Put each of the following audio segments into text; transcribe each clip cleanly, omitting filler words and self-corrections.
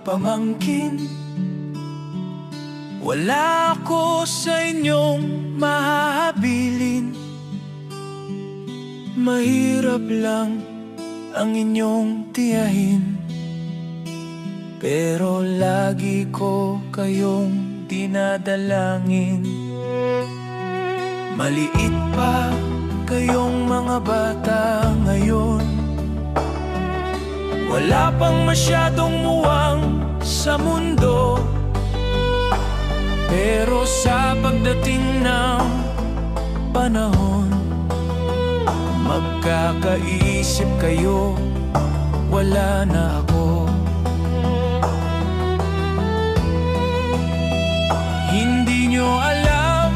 pamangkin. Wala ako sa inyong mahahabilin. Mahirap lang ang inyong tiyahin, pero lagi ko kayong dinadalangin. Maliit pa kayong mga bata ngayon, wala pang masyadong muwang sa mundo, pero sa pagdating ng panahon, magkakaisip kayo, wala na ako. Hindi nyo alam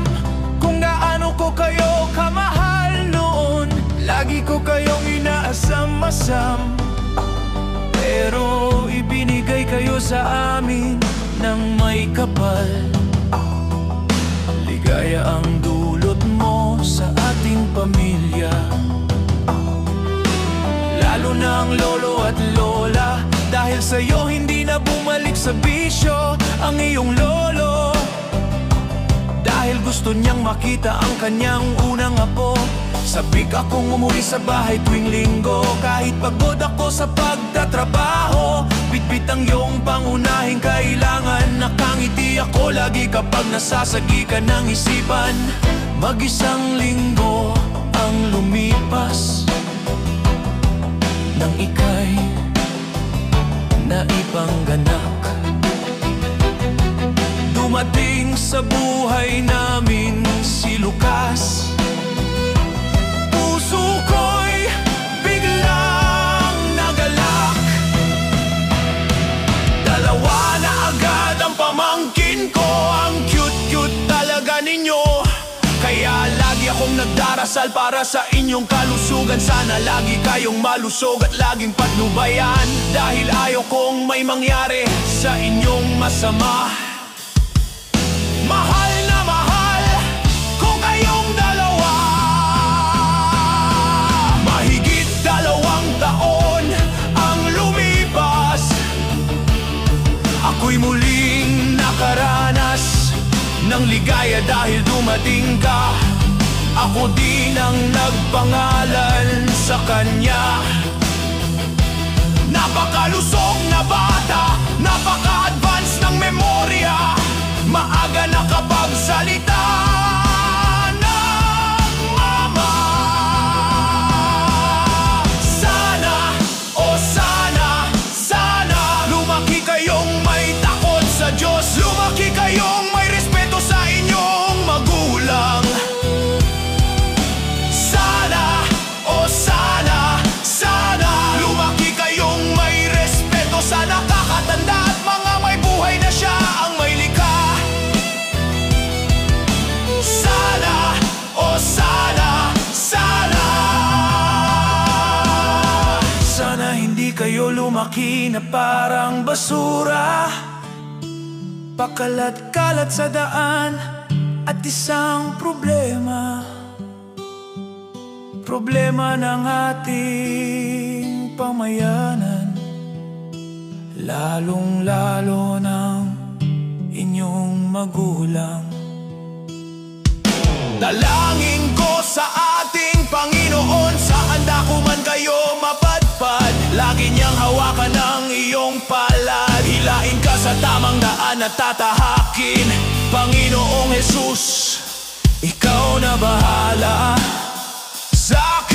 kung gaano ko kayo kamahal noon. Lagi ko kayong inaasam-asam, pero ibinigay kayo sa amin ng may kapal. Ligaya ang dulot mo sa ating pamilya, lalo na ang lolo at lola. Dahil sa'yo hindi na bumalik sa bisyo ang iyong lolo, dahil gusto niyang makita ang kanyang unang apo. Sabik akong umuwi sa bahay tuwing linggo, kahit pagod ako sa pagtatrabaho. Bitbit ang iyong pangunahing kailangan. Nakangiti ako lagi kapag nasasagikan ng isipan. Mag-isang linggo ang lumipas nang ika'y naipangganak. Dumating sa buhay namin si Lucas. Puso ko'y biglang nagalak. Dalawa na agad ang pamangkin ko. Ang cute-cute talaga ninyo, kaya lagi akong nagdarasal para sa inyong kalusugan. Sana lagi kayong malusog at laging patnubayan, dahil ayaw kong may mangyari sa inyong masama. Mahal na mahal ko kayong dalawa. Mahigit 2 taon ang lumipas, ako'y muling nakaranas ng ligaya dahil dumating ka. Ako din ang nagpangalan sa kanya. Napakalusog na bata, napaka-advance ng memorya. Maaga nakapagsalita ng mama. Sana, oh sana, sana lumaki kayong may takot sa Diyos. Lumaki kayong may respeto sa inyong magulang. Sana, oh sana, sana lumaki kayong may respeto sa nakakatanda at mga may buhay na siya ang may likha. Sana, oh sana, sana. Sana hindi kayo lumaki na parang basura, pakalat-kalat sa daan at isang problema. Problema ng ating pamayanan, lalong-lalo ng inyong magulang. Dalangin ko sa ating Panginoon, saan dako man kayo mapadpad, lagi niyang hawakan ang iyong palad. Hilain ka sa tamang daan at tatahakin. Panginoong Jesus, ikaw na bahala sa akin.